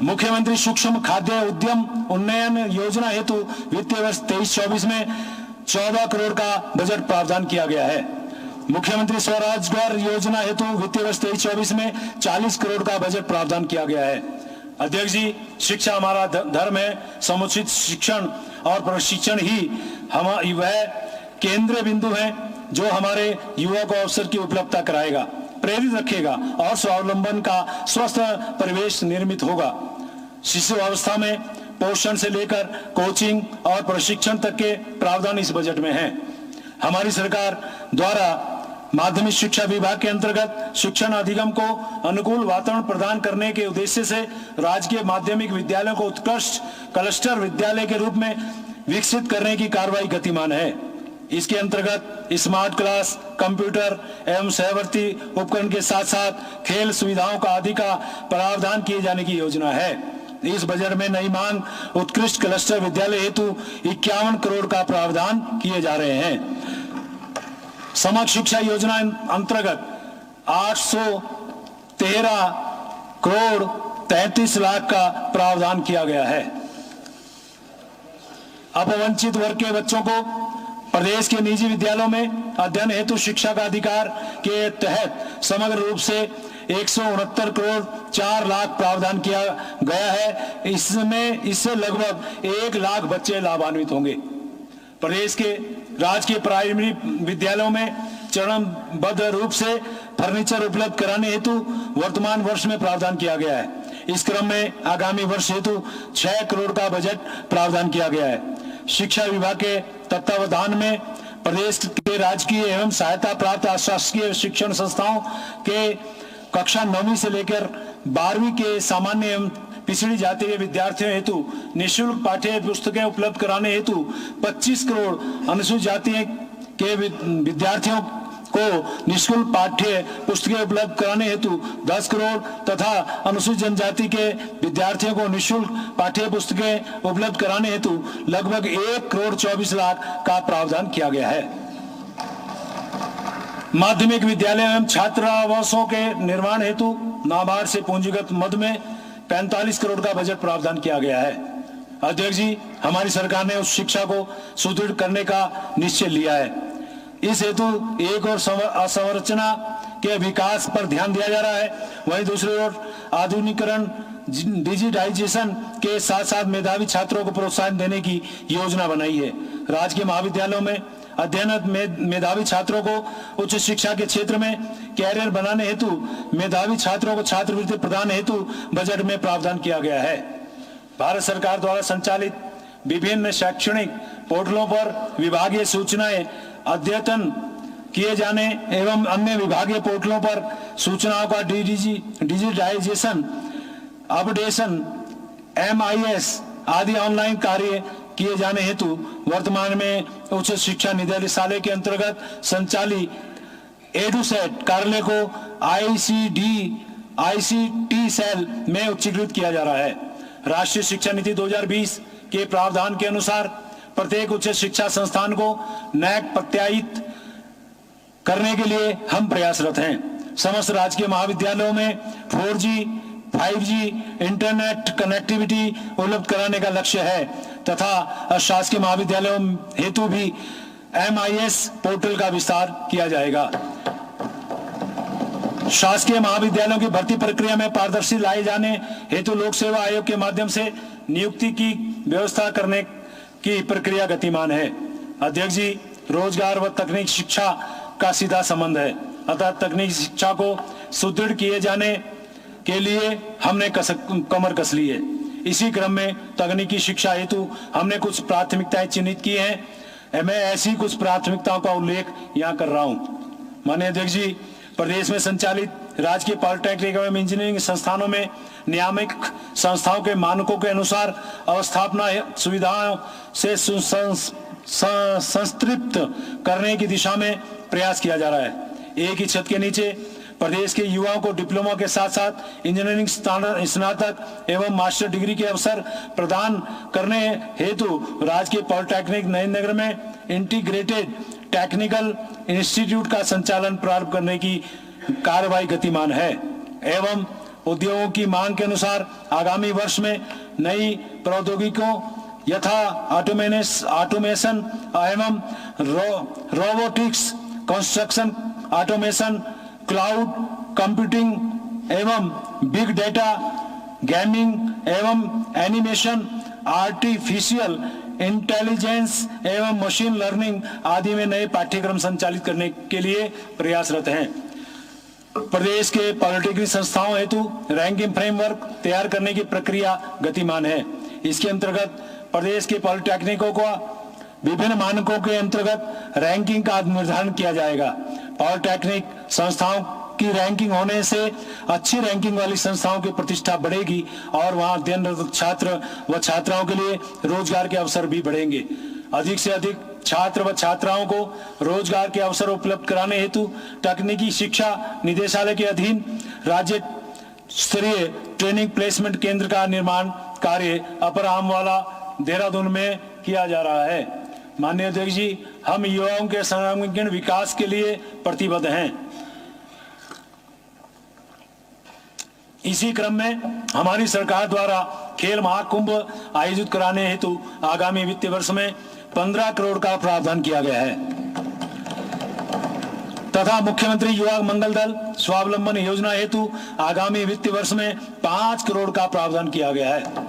मुख्यमंत्री सूक्ष्म खाद्य उद्यम उन्नयन योजना हेतु वित्तीय वर्ष 23-24 में 14 करोड़ का बजट प्रावधान किया गया है। मुख्यमंत्री स्वरोजगार योजना हेतु वित्तीय वर्ष 23-24 में 40 करोड़ का बजट प्रावधान किया गया है। अध्यक्ष जी, शिक्षा हमारा धर्म है। समुचित शिक्षण और प्रशिक्षण ही वह केंद्रीय बिंदु है जो हमारे युवा को अवसर की उपलब्धता कराएगा, प्रेरित रखेगा और स्वावलंबन का स्वस्थ परिवेश निर्मित होगा। शिशु अवस्था में पोषण से लेकर कोचिंग और प्रशिक्षण तक के प्रावधान इस बजट में हैं। हमारी सरकार द्वारा माध्यमिक शिक्षा विभाग के अंतर्गत शिक्षण अधिगम को अनुकूल वातावरण प्रदान करने के उद्देश्य से राजकीय माध्यमिक विद्यालयों को उत्कृष्ट क्लस्टर विद्यालय के रूप में विकसित करने की कार्रवाई गतिमान है। इसके अंतर्गत स्मार्ट क्लास, कंप्यूटर एवं सहवर्ती उपकरण के साथ साथ खेल सुविधाओं का आदि का प्रावधान किए जाने की योजना है। इस बजट में नई मांग उत्कृष्ट क्लस्टर विद्यालय हेतु 51 करोड़ का प्रावधान किए जा रहे हैं। समग्र शिक्षा योजना अंतर्गत 813 करोड़ 33 लाख का प्रावधान किया गया है। अपवंचित वर्ग के बच्चों को प्रदेश के निजी विद्यालयों में अध्ययन हेतु शिक्षा का अधिकार के तहत समग्र रूप से 169 करोड़ 4 लाख प्रावधान किया गया है। इससे लगभग 1 लाख बच्चे लाभान्वित होंगे। प्रदेश के राजकीय प्राइमरी विद्यालयों में चरणबद्ध रूप से फर्नीचर उपलब्ध कराने हेतु वर्तमान वर्ष में प्रावधान किया गया है। इस क्रम में आगामी वर्ष हेतु 6 करोड़ का बजट प्रावधान किया गया है। शिक्षा विभाग के तत्वावधान में प्रदेश के राजकीय एवं सहायता प्राप्त अशासकीय शिक्षण संस्थाओं के कक्षा 9वीं से लेकर 12वीं के सामान्य एवं पिछड़ी जाति के विद्यार्थियों हेतु निःशुल्क पाठ्य पुस्तकें उपलब्ध कराने हेतु 25 करोड़, अनुसूचित जाति के विद्यार्थियों को निःशुल्क पाठ्य पुस्तकें उपलब्ध कराने हेतु 10 करोड़ तथा अनुसूचित जनजाति के विद्यार्थियों को निःशुल्क पाठ्य पुस्तकें उपलब्ध कराने हेतु लगभग 1 करोड़ 24 लाख का प्रावधान किया गया है। माध्यमिक विद्यालय एवं छात्रावासों के निर्माण हेतु नाबार्ड से पूंजीगत मद में 45 करोड़ का बजट प्रावधान किया गया है। अध्यक्ष जी, हमारी सरकार ने उस शिक्षा को सुदृढ़ करने का निश्चय लिया है। इस हेतु एक और अवसंरचना के विकास पर ध्यान दिया जा रहा है, वहीं दूसरी ओर आधुनिकीकरण डिजिटाइजेशन के साथ साथ मेधावी छात्रों को प्रोत्साहन देने की योजना बनाई है। राजकीय महाविद्यालयों में अध्ययनरत मेधावी छात्रों को उच्च शिक्षा के क्षेत्र में कैरियर बनाने हेतु मेधावी छात्रों को छात्रवृत्ति प्रदान हेतु बजट में प्रावधान किया गया है। भारत सरकार द्वारा संचालित विभिन्न शैक्षणिक पोर्टलों पर विभागीय सूचनाएं अद्यतन किए जाने एवं अन्य विभागीय पोर्टलों पर सूचनाओं का डिजिटाइजेशन, अपडेशन, MIS आदि ऑनलाइन कार्य किए जाने हेतु वर्तमान में उच्च शिक्षा निदेशालय के अंतर्गत संचालित एडुसेट कार्यालय को ICT सेल में उच्चीकृत किया जा रहा है। राष्ट्रीय शिक्षा नीति 2020 के प्रावधान के अनुसार प्रत्येक उच्च शिक्षा संस्थान को NAC प्रत्यायित करने के लिए हम प्रयासरत हैं। समस्त राजकीय महाविद्यालयों में 4G 5G इंटरनेट कनेक्टिविटी उपलब्ध कराने का लक्ष्य है तथा शासकीय महाविद्यालयों हेतु भी MIS पोर्टल का विस्तार किया जाएगा। शासकीय महाविद्यालयों की भर्ती प्रक्रिया में पारदर्शी लाए जाने हेतु लोक सेवा आयोग के माध्यम से नियुक्ति की व्यवस्था करने की प्रक्रिया गतिमान है। अध्यक्ष जी, रोजगार व तकनीक शिक्षा का सीधा संबंध है, अतः तकनीक शिक्षा को सुदृढ़ किए जाने के लिए हमने कमर कस ली है। इसी क्रम में तकनीकी शिक्षा हेतु हमने कुछ प्राथमिकताएं चिन्हित की हैं। मैं ऐसी कुछ प्राथमिकताओं का उल्लेख यहाँ कर रहा हूँ। माननीय अध्यक्ष जी, प्रदेश में संचालित राजकीय पॉलिटेक्निक एवं इंजीनियरिंग संस्थानों में नियामक संस्थाओं के मानकों के अनुसार अवस्थापना सुविधाओं से संतृप्त करने की दिशा में प्रयास किया जा रहा है। एक ही छत के नीचे प्रदेश के युवाओं को डिप्लोमा के साथ साथ इंजीनियरिंग स्नातक एवं मास्टर डिग्री के अवसर प्रदान करने हेतु राजकीय पॉलिटेक्निक नरेंद्र नगर में इंटीग्रेटेड टेक्निकल इंस्टीट्यूट का संचालन प्रारंभ करने की कार्रवाई गतिमान है एवं उद्योगों की मांग के अनुसार आगामी वर्ष में नई प्रौद्योगिकियों यथा ऑटोमेशन एवं robotics, construction automation, cloud computing एवं बिग डेटा, गेमिंग एवं एनिमेशन, आर्टिफिशियल इंटेलिजेंस एवं मशीन लर्निंग आदि में नए पाठ्यक्रम संचालित करने के लिए प्रयासरत हैं। प्रदेश के पॉलिटेक्निक संस्थाओं हेतु रैंकिंग फ्रेमवर्क तैयार करने की प्रक्रिया गतिमान है। इसके अंतर्गत प्रदेश के पॉलिटेक्निकों को विभिन्न मानकों के अंतर्गत रैंकिंग का निर्धारण किया जाएगा। पॉलिटेक्निक संस्थाओं की रैंकिंग होने से अच्छी रैंकिंग वाली संस्थाओं की प्रतिष्ठा बढ़ेगी और वहां अध्ययनरत छात्र व छात्राओं के लिए रोजगार के अवसर भी बढ़ेंगे। अधिक से अधिक छात्र व छात्राओं को रोजगार के अवसर उपलब्ध कराने हेतु तकनीकी शिक्षा निदेशालय के अधीन राज्य स्तरीय ट्रेनिंग प्लेसमेंट केंद्र का निर्माण कार्य अपर आमवाला देहरादून में किया जा रहा है। माननीय अध्यक्ष जी, हम युवाओं के सर्वांगीण विकास के लिए प्रतिबद्ध हैं। इसी क्रम में हमारी सरकार द्वारा खेल महाकुंभ आयोजित कराने हेतु आगामी वित्तीय वर्ष में 15 करोड़ का प्रावधान किया गया है तथा मुख्यमंत्री युवा मंगल दल स्वावलंबन योजना हेतु आगामी वित्तीय वर्ष में 5 करोड़ का प्रावधान किया गया है।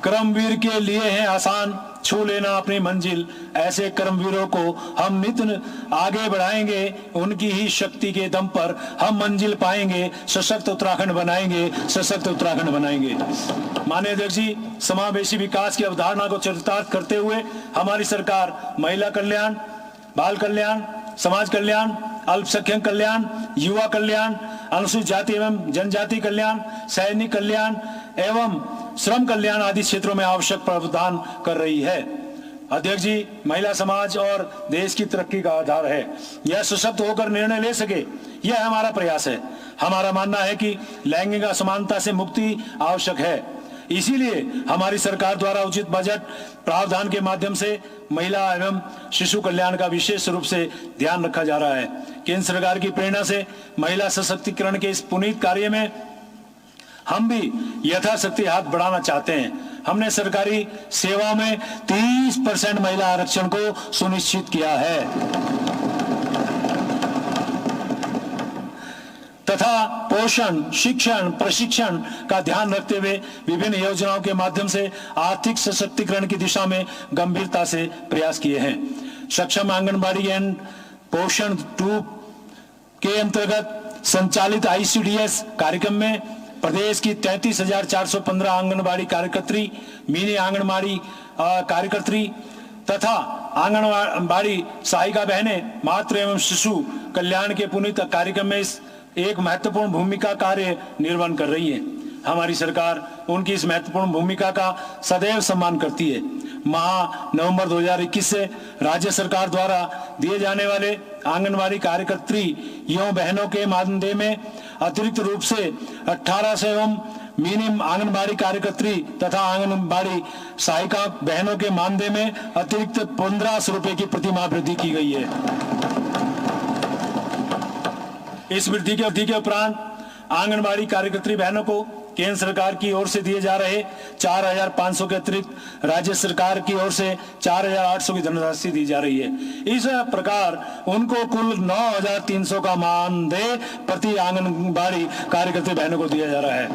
कर्मवीर के लिए है आसान, छू लेना अपनी मंजिल। ऐसे कर्मवीरों को हम नित्य आगे बढ़ाएंगे, उनकी ही शक्ति के दम पर हम मंजिल पाएंगे, सशक्त उत्तराखंड बनाएंगे, सशक्त उत्तराखंड बनाएंगे। माननीय अध्यक्ष जी, समावेशी विकास की अवधारणा को चरितार्थ करते हुए हमारी सरकार महिला कल्याण, बाल कल्याण, समाज कल्याण, अल्पसंख्यक कल्याण, युवा कल्याण, अनुसूचित जाति एवं जनजाति कल्याण, सैनिक कल्याण एवं श्रम कल्याण आदि क्षेत्रों में आवश्यक प्रावधान कर रही है। अध्यक्ष जी, महिला समाज और देश की तरक्की का आधार है। यह सशक्त होकर निर्णय ले सके, यह हमारा प्रयास है। हमारा मानना है कि लैंगिक असमानता से मुक्ति आवश्यक है। इसीलिए हमारी सरकार द्वारा उचित बजट प्रावधान के माध्यम से महिला एवं शिशु कल्याण का विशेष रूप से ध्यान रखा जा रहा है। केंद्र सरकार की प्रेरणा से महिला सशक्तिकरण के इस पुनीत कार्य में हम भी यथाशक्ति हाथ बढ़ाना चाहते हैं। हमने सरकारी सेवा में 30% महिला आरक्षण को सुनिश्चित किया है तथा पोषण, शिक्षण, प्रशिक्षण का ध्यान रखते हुए विभिन्न योजनाओं के माध्यम से आर्थिक सशक्तिकरण की दिशा में गंभीरता से प्रयास किए हैं। सक्षम आंगनबाड़ी एंड पोषण 2 के अंतर्गत संचालित ICDS कार्यक्रम में प्रदेश की 33,415 आंगनबाड़ी कार्यकर्त्री, मिनी आंगनबाड़ी कार्यकर्त्री तथा आंगनबाड़ी सहायिका बहनें मातृ एवं शिशु कल्याण के पुनीत कार्यक्रम में एक महत्वपूर्ण भूमिका कार्य निर्वहन कर रही है। हमारी सरकार उनकी इस महत्वपूर्ण भूमिका का सदैव सम्मान करती है। नवंबर 2021 से राज्य सरकार द्वारा दिए जाने वाले आंगनबाड़ी कार्यकर्त्री एवं बहनों के मानदेय में अतिरिक्त रूप से 1800 एवं मिनी आंगनबाड़ी कार्यकर्त्री तथा आंगनबाड़ी सहायिका बहनों के मानदेय में अतिरिक्त 1500 रुपए की प्रतिमाह वृद्धि की गई है। इस वृद्धि के उपरांत आंगनबाड़ी कार्यकर्त्री बहनों को केंद्र सरकार की ओर से दिए जा रहे 4,500 के अतिरिक्त राज्य सरकार की ओर से 4,800 की धनराशि दी जा रही है। इस प्रकार उनको कुल 9,300 का मानदेय प्रति आंगनबाड़ी कार्यकर्त्री बहनों को दिया जा रहा है।